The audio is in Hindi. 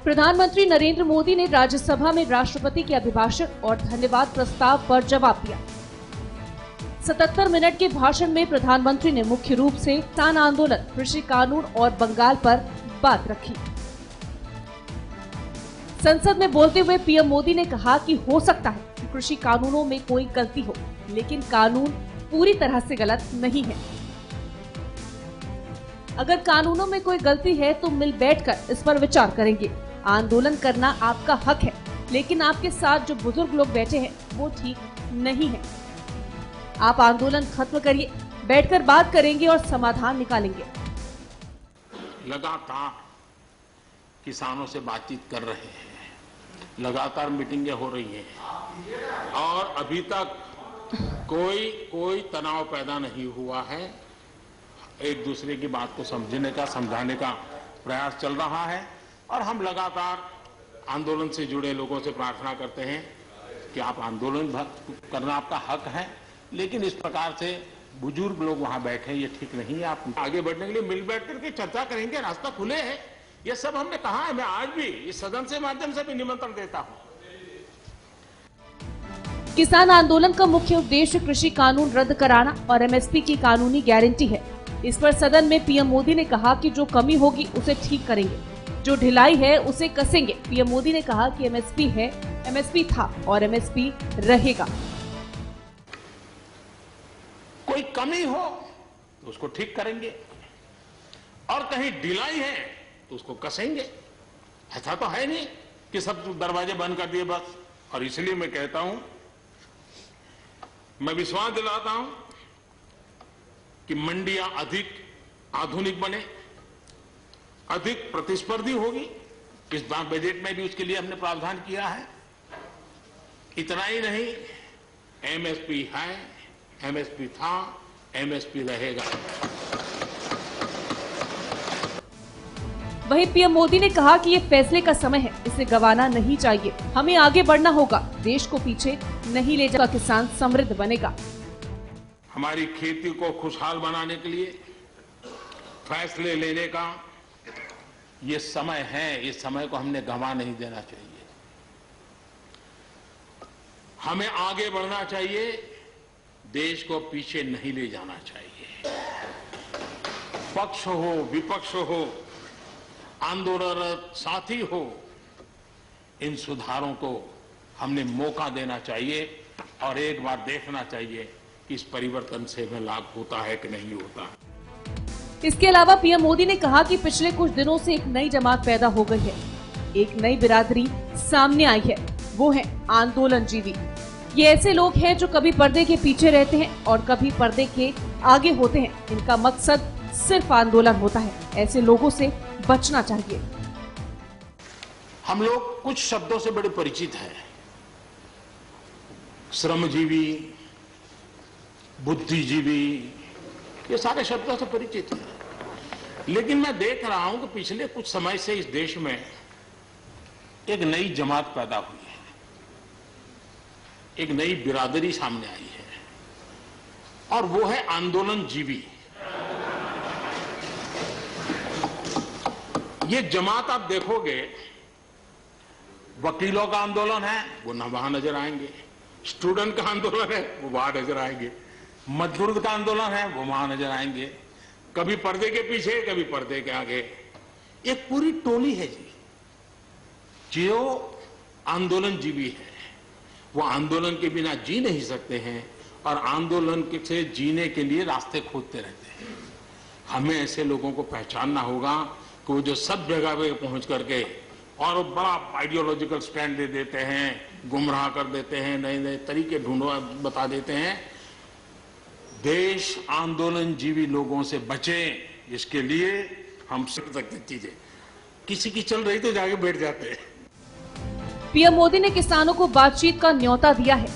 प्रधानमंत्री नरेंद्र मोदी ने राज्यसभा में राष्ट्रपति के अभिभाषण और धन्यवाद प्रस्ताव पर जवाब दिया। 77 मिनट के भाषण में प्रधानमंत्री ने मुख्य रूप से किसान आंदोलन, कृषि कानून और बंगाल पर बात रखी। संसद में बोलते हुए पीएम मोदी ने कहा कि हो सकता है कि कृषि कानूनों में कोई गलती हो, लेकिन कानून पूरी तरह से गलत नहीं है। अगर कानूनों में कोई गलती है तो मिल बैठकर इस पर विचार करेंगे। आंदोलन करना आपका हक है, लेकिन आपके साथ जो बुजुर्ग लोग बैठे हैं वो ठीक नहीं है। आप आंदोलन खत्म करिए, बैठकर बात करेंगे और समाधान निकालेंगे। लगातार किसानों से बातचीत कर रहे हैं, लगातार मीटिंगें हो रही हैं और अभी तक कोई तनाव पैदा नहीं हुआ है। एक दूसरे की बात को समझने का, समझाने का प्रयास चल रहा है और हम लगातार आंदोलन से जुड़े लोगों से प्रार्थना करते हैं कि आप आंदोलन करना आपका हक है, लेकिन इस प्रकार से बुजुर्ग लोग वहां बैठे ये ठीक नहीं है। आप आगे बढ़ने के लिए मिल बैठ करके चर्चा करेंगे, रास्ता खुले है। ये सब हमने कहा है। मैं आज भी इस सदन से माध्यम से भी निमंत्रण देता हूं। किसान आंदोलन का मुख्य उद्देश्य कृषि कानून रद्द कराना और एमएसपी की कानूनी गारंटी है। इस पर सदन में पीएम मोदी ने कहा कि जो कमी होगी उसे ठीक करेंगे, जो ढिलाई है उसे कसेंगे। पीएम मोदी ने कहा कि एमएसपी है, एमएसपी था और एमएसपी रहेगा। कोई कमी हो तो उसको ठीक करेंगे और कहीं ढिलाई है तो उसको कसेंगे। ऐसा तो है नहीं कि सब दरवाजे बंद कर दिए बस। और इसलिए मैं कहता हूं, मैं विश्वास दिलाता हूं कि मंडियां अधिक आधुनिक बने, अधिक प्रतिस्पर्धी होगी। इस बार बजट में भी उसके लिए हमने प्रावधान किया है। इतना ही नहीं, एमएसपी है, एमएसपी था, एमएसपी रहेगा। वहीं पीएम मोदी ने कहा कि ये फैसले का समय है, इसे गंवाना नहीं चाहिए। हमें आगे बढ़ना होगा, देश को पीछे नहीं ले जाएगा, किसान समृद्ध बनेगा। हमारी खेती को खुशहाल बनाने के लिए फैसले लेने का ये समय है। इस समय को हमने गंवा नहीं देना चाहिए। हमें आगे बढ़ना चाहिए, देश को पीछे नहीं ले जाना चाहिए। पक्ष हो, विपक्ष हो, आंदोलनरत साथी हो, इन सुधारों को हमने मौका देना चाहिए और एक बार देखना चाहिए कि इस परिवर्तन से हमें लाभ होता है कि नहीं होता। इसके अलावा पीएम मोदी ने कहा कि पिछले कुछ दिनों से एक नई जमात पैदा हो गई है, एक नई बिरादरी सामने आई है, वो है आंदोलनजीवी। ये ऐसे लोग हैं जो कभी पर्दे के पीछे रहते हैं और कभी पर्दे के आगे होते हैं। इनका मकसद सिर्फ आंदोलन होता है। ऐसे लोगों से बचना चाहिए। हम लोग कुछ शब्दों से बड़े परिचित हैं, श्रमजीवी, बुद्धिजीवी, ये सारे शब्दों से परिचित हैं। लेकिन मैं देख रहा हूं कि पिछले कुछ समय से इस देश में एक नई जमात पैदा हुई है, एक नई बिरादरी सामने आई है और वो है आंदोलनजीवी। ये जमात आप देखोगे, वकीलों का आंदोलन है वो न वहां नजर आएंगे, स्टूडेंट का आंदोलन है वो वहां नजर आएंगे, मजदूर का आंदोलन है वो वहां नजर आएंगे, कभी पर्दे के पीछे, कभी पर्दे के आगे। एक पूरी टोली है जी जो आंदोलनजीवी है। वो आंदोलन के बिना जी नहीं सकते हैं और आंदोलन से जीने के लिए रास्ते खोजते रहते हैं। हमें ऐसे लोगों को पहचानना होगा कि वो जो सब जगह पे पहुंच करके और बड़ा आइडियोलॉजिकल स्टैंड दे देते हैं, गुमराह कर देते हैं, नए नए तरीके बता देते हैं। देश आंदोलनजीवी लोगों से बचे, इसके लिए हम सीख सकते चीजें। किसी की चल रही तो जाके बैठ जाते हैं। पीएम मोदी ने किसानों को बातचीत का न्योता दिया है।